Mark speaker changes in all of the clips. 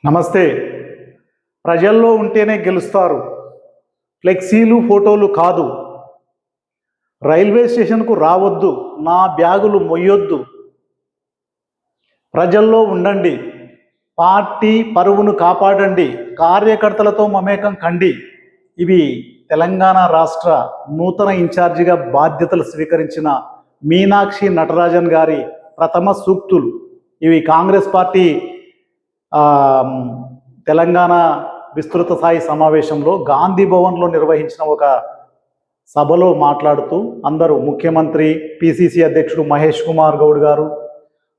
Speaker 1: నమస్తే. ప్రజల్లో ఉంటేనే గెలుస్తారు. ఫ్లెక్సీలు, ఫోటోలు కాదు. రైల్వే స్టేషన్కు రావద్దు. నా బ్యాగులు మొయ్యొద్దు. ప్రజల్లో ఉండండి. పార్టీ పరువును కాపాడండి. కార్యకర్తలతో మమేకం కండి. ఇవి తెలంగాణ రాష్ట్ర నూతన ఇన్ఛార్జిగా బాధ్యతలు స్వీకరించిన మీనాక్షి నటరాజన్ గారి ప్రథమ సూక్తులు. ఇవి కాంగ్రెస్ పార్టీ తెలంగాణ విస్తృత స్థాయి సమావేశంలో గాంధీ భవన్లో నిర్వహించిన ఒక సభలో మాట్లాడుతూ అందరూ ముఖ్యమంత్రి, పిసిసి అధ్యక్షుడు మహేష్ కుమార్ గౌడ్ గారు,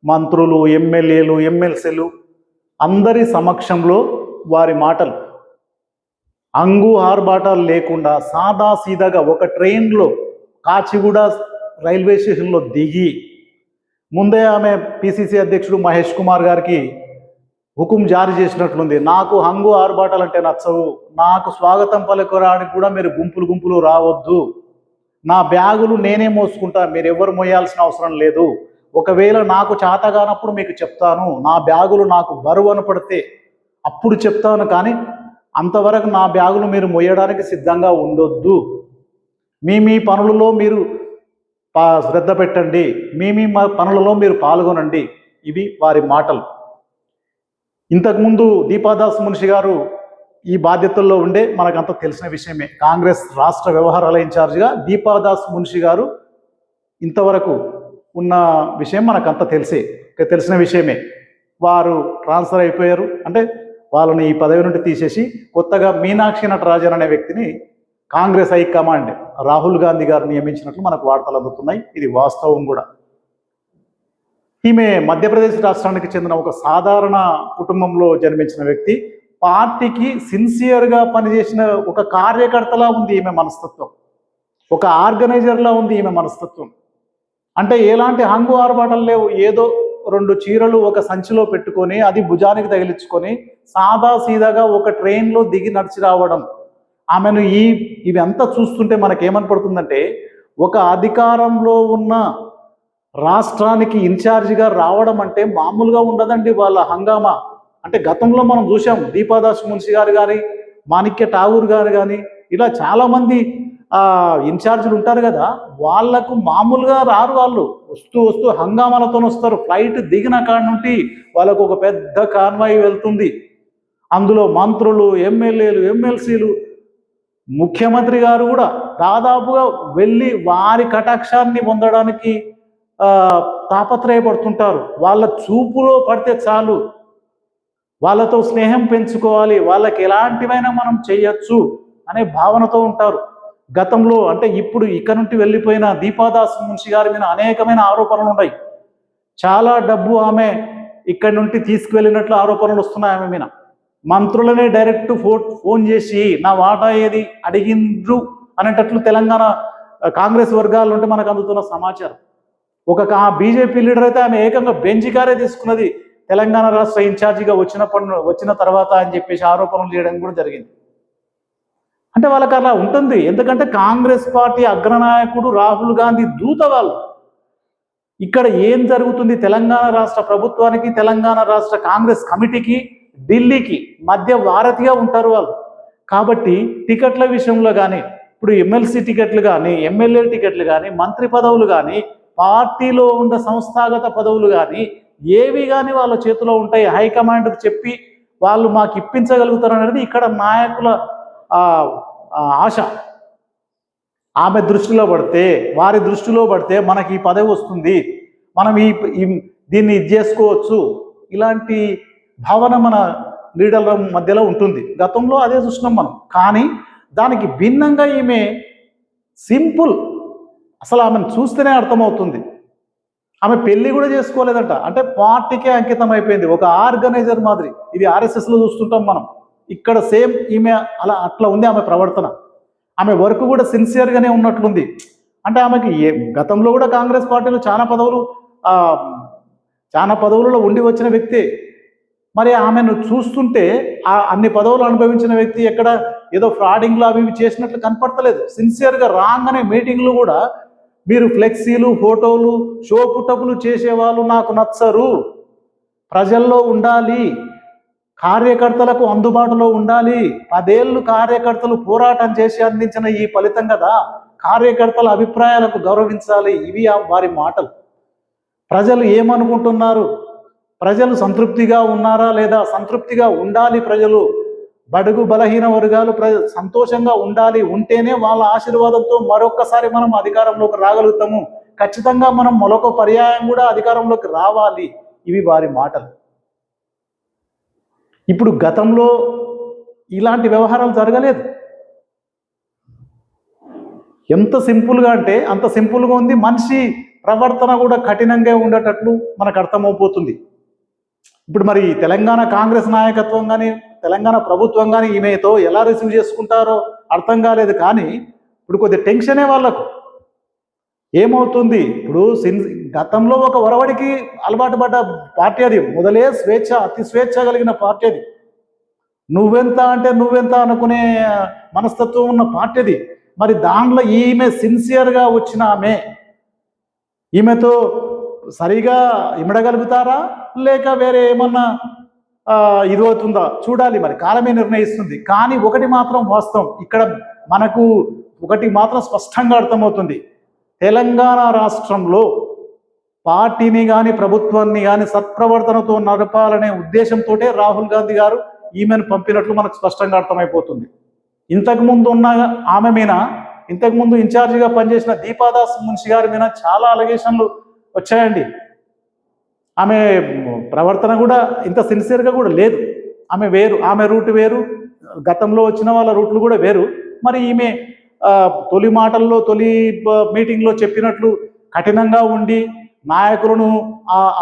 Speaker 1: మంత్రులు, ఎమ్మెల్యేలు, ఎమ్మెల్సీలు అందరి సమక్షంలో వారి మాటలు అంగు ఆర్భాటాలు లేకుండా సాదాసీదాగా ఒక ట్రైన్లో కాచిగూడ రైల్వే స్టేషన్లో దిగి ముందే ఆమె పిసిసి అధ్యక్షుడు మహేష్ కుమార్ గారికి హుకుం జారీ చేసినట్లుంది. నాకు హంగు ఆర్భాటాలు అంటే నచ్చవు. నాకు స్వాగతం పలకడానికి కూడా మీరు గుంపులు రావద్దు. నా బ్యాగులు నేనే మోసుకుంటా, మీరు ఎవరు మోయాల్సిన అవసరం లేదు. ఒకవేళ నాకు చేతగానప్పుడు మీకు చెప్తాను. నా బ్యాగులు నాకు బరువు అనపడితే అప్పుడు చెప్తాను, కానీ అంతవరకు నా బ్యాగులు మీరు మోయడానికి సిద్ధంగా ఉండొద్దు. మీ పనులలో మీరు శ్రద్ధ పెట్టండి. మీ పనులలో మీరు పాల్గొనండి. ఇవి వారి మాటలు. ఇంతకుముందు దీపాదాస్ మున్షి గారు ఈ బాధ్యతల్లో ఉండే మనకంతా తెలిసిన విషయమే. కాంగ్రెస్ రాష్ట్ర వ్యవహారాల ఇన్ఛార్జిగా దీపాదాస్ మున్షి గారు ఇంతవరకు ఉన్న విషయం మనకంతా తెలిసిన విషయమే. వారు ట్రాన్స్ఫర్ అయిపోయారు. అంటే వాళ్ళని ఈ పదవి నుండి తీసేసి కొత్తగా మీనాక్షి నటరాజన్ అనే వ్యక్తిని కాంగ్రెస్ హైకమాండ్ రాహుల్ గాంధీ గారు నియమించినట్లు మనకు వార్తలు అందుతున్నాయి. ఇది వాస్తవం కూడా. ఈమె మధ్యప్రదేశ్ రాష్ట్రానికి చెందిన ఒక సాధారణ కుటుంబంలో జన్మించిన వ్యక్తి. పార్టీకి సిన్సియర్గా పనిచేసిన ఒక కార్యకర్తలా ఉంది ఈమె మనస్తత్వం. ఒక ఆర్గనైజర్లా ఉంది ఈమె మనస్తత్వం. అంటే ఎలాంటి హంగు ఆర్భాటాలు లేవు. ఏదో 2 చీరలు ఒక సంచిలో పెట్టుకొని అది భుజానికి తగిలించుకొని సాదాసీదాగా ఒక ట్రైన్లో దిగి నడిచి రావడం. ఆమెను ఇవంతా చూస్తుంటే మనకేమనపడుతుందంటే, ఒక అధికారంలో ఉన్న రాష్ట్రానికి ఇన్ఛార్జిగా రావడం అంటే మామూలుగా ఉండదండి వాళ్ళ హంగామా. అంటే గతంలో మనం చూసాం, దీపాదాస్ మున్షి గారు కానీ, మాణిక్య ఠాగూర్ గారు కానీ, ఇలా చాలామంది ఇన్ఛార్జీలు ఉంటారు కదా, వాళ్లకు మామూలుగా రారు. వాళ్ళు వస్తూ హంగామాలతో వస్తారు. ఫ్లైట్ దిగిన కాడ నుండి వాళ్ళకు ఒక పెద్ద కాన్వాయ్ వెళ్తుంది. అందులో మంత్రులు, ఎమ్మెల్యేలు, ఎమ్మెల్సీలు, ముఖ్యమంత్రి గారు కూడా దాదాపుగా వెళ్ళి వారి కటాక్షాన్ని పొందడానికి తాపత్రయపడుతుంటారు. వాళ్ళ చూపులో పడితే చాలు, వాళ్ళతో స్నేహం పెంచుకోవాలి, వాళ్ళకి ఎలాంటివైనా మనం చేయొచ్చు అనే భావనతో ఉంటారు. గతంలో అంటే ఇప్పుడు ఇక్కడ నుండి వెళ్ళిపోయిన దీపాదాస్ మున్షి గారి మీద అనేకమైన ఆరోపణలు ఉన్నాయి. చాలా డబ్బు ఆమె ఇక్కడి నుండి తీసుకువెళ్ళినట్లు ఆరోపణలు వస్తున్నాయి ఆమె మీద. మంత్రులనే డైరెక్ట్ ఫోన్ చేసి నా వాటా ఏది అడిగిండ్రు అనేటట్లు తెలంగాణ కాంగ్రెస్ వర్గాల నుండి మనకు అందుతున్న సమాచారం. ఒక బీజేపీ లీడర్ అయితే ఆమె ఏకంగా బెంచ్ కారే తీసుకున్నది తెలంగాణ రాష్ట్ర ఇన్ఛార్జిగా వచ్చిన తర్వాత అని చెప్పేసి ఆరోపణలు చేయడం కూడా జరిగింది. అంటే వాళ్ళకి అలా ఉంటుంది. ఎందుకంటే కాంగ్రెస్ పార్టీ అగ్రనాయకుడు రాహుల్ గాంధీ దూత వాళ్ళు. ఇక్కడ ఏం జరుగుతుంది, తెలంగాణ రాష్ట్ర ప్రభుత్వానికి, తెలంగాణ రాష్ట్ర కాంగ్రెస్ కమిటీకి, ఢిల్లీకి మధ్య వారధిగా ఉంటారు వాళ్ళు. కాబట్టి టికెట్ల విషయంలో కానీ, ఇప్పుడు ఎమ్మెల్సీ టికెట్లు కానీ, ఎమ్మెల్యే టికెట్లు కానీ, మంత్రి పదవులు కానీ, పార్టీలో ఉన్న సంస్థాగత పదవులు కానీ ఏవి కానీ వాళ్ళ చేతిలో ఉంటాయి. హైకమాండ్కు చెప్పి వాళ్ళు మాకు ఇప్పించగలుగుతారు అనేది ఇక్కడ నాయకుల ఆశ. ఆమె దృష్టిలో పడితే, వారి దృష్టిలో పడితే మనకి ఈ పదవి వస్తుంది, మనం దీన్ని చేసుకోవచ్చు, ఇలాంటి భావన మన లీడర్ల మధ్యలో ఉంటుంది. గతంలో అదే చూసినాం మనం. కానీ దానికి భిన్నంగా ఈమె సింపుల్, అసలు ఆమెను చూస్తేనే అర్థమవుతుంది. ఆమె పెళ్లి కూడా చేసుకోలేదంట. అంటే పార్టీకే అంకితం అయిపోయింది, ఒక ఆర్గనైజర్ మాదిరి. ఇది ఆర్ఎస్ఎస్లో చూస్తుంటాం మనం. ఇక్కడ సేమ్ ఈమె అట్లా ఉంది ఆమె ప్రవర్తన. ఆమె వర్క్ కూడా సిన్సియర్గానే ఉన్నట్లుంది. అంటే ఆమెకి గతంలో కూడా కాంగ్రెస్ పార్టీలో చాలా పదవులలో ఉండి వచ్చిన వ్యక్తే. మరి ఆమెను చూస్తుంటే అన్ని పదవులు అనుభవించిన వ్యక్తి ఎక్కడ ఏదో ఫ్రాడింగ్లు అవి చేసినట్లు కనపడతలేదు. సిన్సియర్గా రాగానే మీటింగ్లు కూడా మీరు ఫ్లెక్సీలు, ఫోటోలు, షో పుట్టపులు చేసేవాళ్ళు నాకు నచ్చరు. ప్రజల్లో ఉండాలి, కార్యకర్తలకు అందుబాటులో ఉండాలి. 10 ఏళ్ళు కార్యకర్తలు పోరాటం చేసి అందించిన ఈ ఫలితం కదా, కార్యకర్తల అభిప్రాయాలకు గౌరవించాలి. ఇవి వారి మాటలు. ప్రజలు ఏమనుకుంటున్నారు, ప్రజలు సంతృప్తిగా ఉన్నారా లేదా, సంతృప్తిగా ఉండాలి. ప్రజలు బడుగు బలహీన వర్గాలు సంతోషంగా ఉండాలి. ఉంటేనే వాళ్ళ ఆశీర్వాదంతో మరొక్కసారి మనం అధికారంలోకి రాగలుగుతాము. ఖచ్చితంగా మనం మరొక పర్యాయం కూడా అధికారంలోకి రావాలి. ఇవి వారి మాటలు. ఇప్పుడు గతంలో ఇలాంటి వ్యవహారాలు జరగలేదు. ఎంత సింపుల్గా అంటే అంత సింపుల్గా ఉంది. మనిషి ప్రవర్తన కూడా కఠినంగా ఉండేటట్లు మనకు అర్థమైపోతుంది. ఇప్పుడు మరి తెలంగాణ కాంగ్రెస్ నాయకత్వం కానీ తెలంగాణ ప్రభుత్వం కానీ ఈమెతో ఎలా రిసీవ్ చేసుకుంటారో అర్థం కాలేదు. కానీ ఇప్పుడు కొద్దిగా టెన్షనే వాళ్ళకు. ఏమవుతుంది, ఇప్పుడు గతంలో ఒక ఒరవడికి అలవాటు పడ్డ పార్టీ అది. మొదలే స్వేచ్ఛ, అతి స్వేచ్ఛ కలిగిన పార్టీ అది. నువ్వెంత అంటే నువ్వెంత అనుకునే మనస్తత్వం ఉన్న పార్టీ అది. మరి దాంట్లో ఈమె సిన్సియర్గా వచ్చిన ఈమెతో సరిగా ఇమడగలుగుతారా లేక వేరే ఏమన్నా ఇది అవుతుందా చూడాలి. మరి కాలమే నిర్ణయిస్తుంది. కానీ ఒకటి మాత్రం వాస్తవం, ఇక్కడ మనకు ఒకటి మాత్రం స్పష్టంగా అర్థమవుతుంది. తెలంగాణ రాష్ట్రంలో పార్టీని కానీ ప్రభుత్వాన్ని కానీ సత్ప్రవర్తనతో నడపాలనే ఉద్దేశంతో రాహుల్ గాంధీ గారు ఈమెను పంపినట్లు మనకు స్పష్టంగా అర్థమైపోతుంది. ఇంతకుముందు ఉన్న ఆమె మీద, ఇంతకుముందు ఇన్ఛార్జిగా పనిచేసిన దీపాదాస్ మున్షి గారి మీద చాలా అలిగేషన్లు వచ్చాయండి. ఆమె ప్రవర్తన కూడా ఇంత సిన్సియర్గా కూడా లేదు. ఆమె వేరు, ఆమె రూట్ వేరు, గతంలో వచ్చిన వాళ్ళ రూట్లు కూడా వేరు. మరి ఈమె తొలి మాటల్లో తొలి మీటింగ్లో చెప్పినట్లు కఠినంగా ఉండి నాయకులను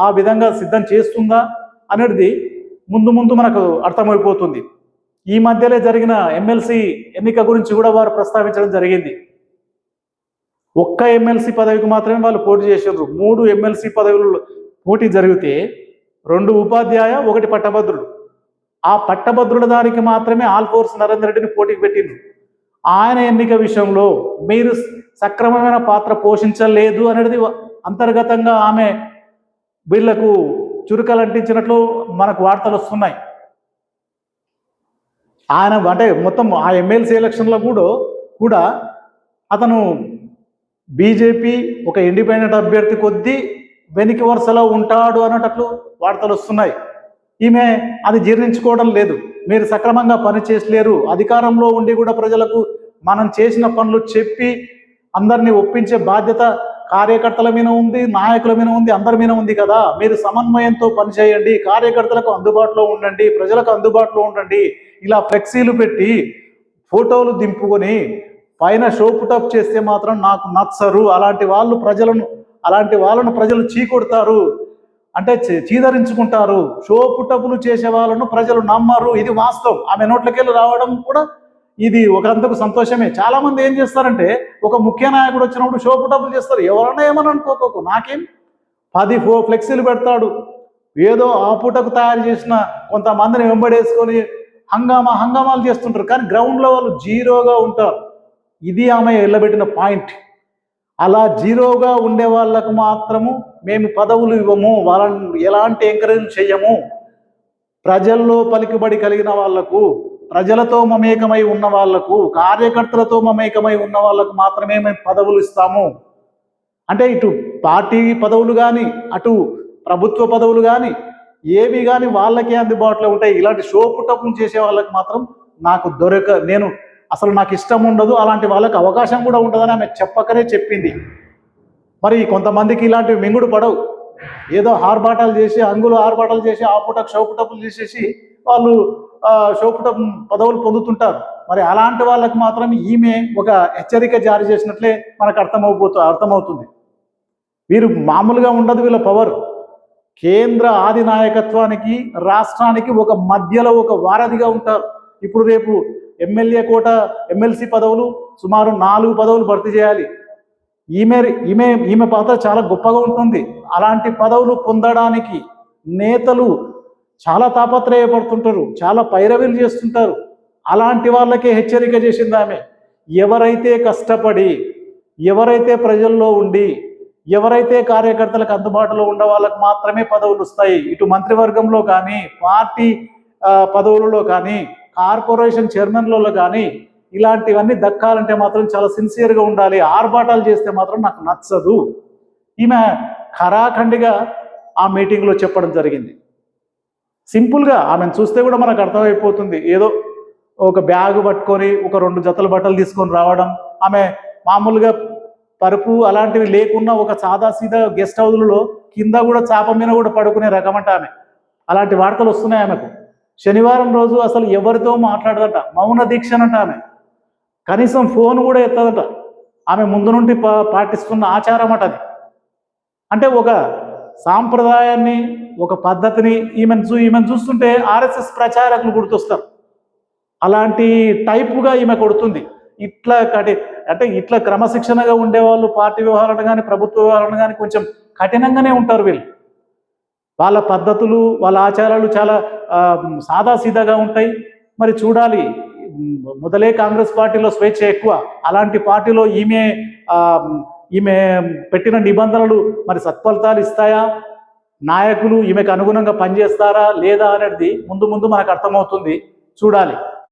Speaker 1: ఆ విధంగా సిద్ధం చేస్తుందా అనేది ముందు ముందు మనకు అర్థమైపోతుంది. ఈ మధ్యలో జరిగిన ఎమ్మెల్సీ ఎన్నిక గురించి కూడా వారు ప్రస్తావించడం జరిగింది. ఒక్క ఎమ్మెల్సీ పదవికి మాత్రమే వాళ్ళు పోటీ చేశారు. 3 ఎమ్మెల్సీ పదవులు పోటీ జరిగితే 2 ఉపాధ్యాయ, 1 పట్టభద్రుడు. ఆ పట్టభద్రుల దానికి మాత్రమే ఆల్ఫోర్స్ నరేందర్ రెడ్డిని పోటీకి పెట్టిండ్రు. ఆయన ఎన్నిక విషయంలో మీరు సక్రమమైన పాత్ర పోషించలేదు అనేది అంతర్గతంగా ఆమె వీళ్లకు చురుకలు అంటించినట్లు మనకు వార్తలు వస్తున్నాయి. ఆయన అంటే మొత్తం ఆ ఎమ్మెల్సీ ఎలక్షన్లో కూడా అతను బీజేపీ ఒక ఇండిపెండెంట్ అభ్యర్థి కొద్దీ వెనికి వరుసలో ఉంటాడు అన్నట్లు వార్తలు వస్తున్నాయి. ఈమె అది జీర్ణించుకోవడం లేదు. మీరు సక్రమంగా పనిచేసలేరు, అధికారంలో ఉండి కూడా ప్రజలకు మనం చేసిన పనులు చెప్పి అందరినీ ఒప్పించే బాధ్యత కార్యకర్తల మీద ఉంది, నాయకుల మీద ఉంది, అందరి మీద ఉంది కదా. మీరు సమన్వయంతో పనిచేయండి, కార్యకర్తలకు అందుబాటులో ఉండండి, ప్రజలకు అందుబాటులో ఉండండి. ఇలా ఫ్లెక్సీలు పెట్టి ఫోటోలు దింపుకొని పైన షోపుటప్ చేస్తే మాత్రం నాకు నచ్చరు. అలాంటి వాళ్ళను ప్రజలు చీకొడతారు, అంటే చీదరించుకుంటారు. షోపుటపులు చేసే వాళ్ళను ప్రజలు నమ్మరు. ఇది వాస్తవం. ఆమె నోట్లకెళ్ళి రావడం కూడా ఇది ఒకంతకు సంతోషమే. చాలా మంది ఏం చేస్తారంటే, ఒక ముఖ్య నాయకుడు వచ్చినప్పుడు షోపుటపులు చేస్తారు. ఎవరన్నా ఏమని అనుకోకు, నాకేం 10 ఫ్లెక్సీలు పెడతాడు. ఏదో ఆ పూటకు తయారు చేసిన కొంతమందిని వెంబడేసుకొని హంగామాలు చేస్తుంటారు. కానీ గ్రౌండ్లో వాళ్ళు జీరోగా ఉంటారు. ఇది ఆమె ఎల్లబెట్టిన పాయింట్. అలా జీరోగా ఉండే వాళ్ళకు మాత్రము మేము పదవులు ఇవ్వము, వాళ్ళని ఎలాంటి ఎంకరేజ్ చేయము. ప్రజల్లో పలుకుబడి కలిగిన వాళ్లకు, ప్రజలతో మమేకమై ఉన్న వాళ్లకు, కార్యకర్తలతో మమేకమై ఉన్న వాళ్ళకు మాత్రమే మేము పదవులు ఇస్తాము. అంటే ఇటు పార్టీ పదవులు కానీ అటు ప్రభుత్వ పదవులు కానీ ఏవి కానీ వాళ్ళకే అందుబాటులో ఉంటాయి. ఇలాంటి షోపుటప్పులు చేసే వాళ్ళకి మాత్రం నాకు ఇష్టం ఉండదు, అలాంటి వాళ్ళకి అవకాశం కూడా ఉండదని ఆమె చెప్పకనే చెప్పింది. మరి కొంతమందికి ఇలాంటివి మింగుడు పడవు. ఏదో ఆర్భాటాలు చేసి ఆర్భాటాలు చేసి ఆ పూటకు షోపుటప్పులు చేసేసి వాళ్ళు షోపుటప్ పదవులు పొందుతుంటారు. మరి అలాంటి వాళ్ళకి మాత్రం ఈమె ఒక హెచ్చరిక జారీ చేసినట్లే మనకు అర్థమవుతుంది. వీరు మామూలుగా ఉండదు వీళ్ళ పవర్. కేంద్ర ఆది నాయకత్వానికి, రాష్ట్రానికి ఒక మధ్యలో ఒక వారధిగా ఉంటారు. ఇప్పుడు రేపు ఎమ్మెల్సీ పదవులు సుమారు 4 పదవులు భర్తీ చేయాలి. ఈమె పాత్ర చాలా గొప్పగా ఉంటుంది. అలాంటి పదవులు పొందడానికి నేతలు చాలా తాపత్రయపడుతుంటారు, చాలా పైరవీలు చేస్తుంటారు. అలాంటి వాళ్ళకే హెచ్చరిక చేసింది ఆమె. ఎవరైతే కష్టపడి, ఎవరైతే ప్రజల్లో ఉండి, ఎవరైతే కార్యకర్తలకు అందుబాటులో ఉండే వాళ్ళకు మాత్రమే పదవులు వస్తాయి. ఇటు మంత్రివర్గంలో కానీ, పార్టీ పదవులలో కానీ కార్పొరేషన్ చైర్మన్లలో కానీ ఇలాంటివన్నీ దక్కాలంటే మాత్రం చాలా సిన్సియర్గా ఉండాలి, ఆర్భాటాలు చేస్తే మాత్రం నాకు నచ్చదు. ఈమె ఖరాఖండిగా ఆ మీటింగ్లో చెప్పడం జరిగింది. సింపుల్గా ఆమెను చూస్తే కూడా మనకు అర్థమైపోతుంది, ఏదో ఒక బ్యాగ్ పట్టుకొని ఒక 2 జతల బట్టలు తీసుకొని రావడం, ఆమె మామూలుగా పరుపు అలాంటివి లేకున్నా ఒక సాదాసీదా గెస్ట్ హౌస్లలో కింద కూడా చాప మీద కూడా పడుకునే రకమంట ఆమె. అలాంటి వార్తలు వస్తున్నాయి ఆమెకు. శనివారం రోజు అసలు ఎవరితో మాట్లాడదట, మౌన దీక్షనంట ఆమె. కనీసం ఫోన్ కూడా ఎత్తదట. ఆమె ముందు నుండి పాటిస్తున్న ఆచారం అట అది. అంటే ఒక సాంప్రదాయాన్ని, ఒక పద్ధతిని ఈమెను చూస్తుంటే ఆర్ఎస్ఎస్ ప్రచారకులు గుర్తొస్తారు. అలాంటి టైపుగా ఈమె కొడుతుంది. అంటే ఇట్లా క్రమశిక్షణగా ఉండేవాళ్ళు పార్టీ వ్యవహారాలు కానీ ప్రభుత్వ వ్యవహారాలు కానీ కొంచెం కఠినంగానే ఉంటారు వీళ్ళు. వాళ్ళ పద్ధతులు, వాళ్ళ ఆచారాలు చాలా సాదాసీదాగా ఉంటాయి. మరి చూడాలి, మొదలే కాంగ్రెస్ పార్టీలో స్వేచ్ఛ ఎక్కువ, అలాంటి పార్టీలో ఈమె పెట్టిన నిబంధనలు మరి సత్ఫలితాలు ఇస్తాయా, నాయకులు ఈమెకు అనుగుణంగా పనిచేస్తారా లేదా అనేది ముందు మనకు అర్థమవుతుంది. చూడాలి.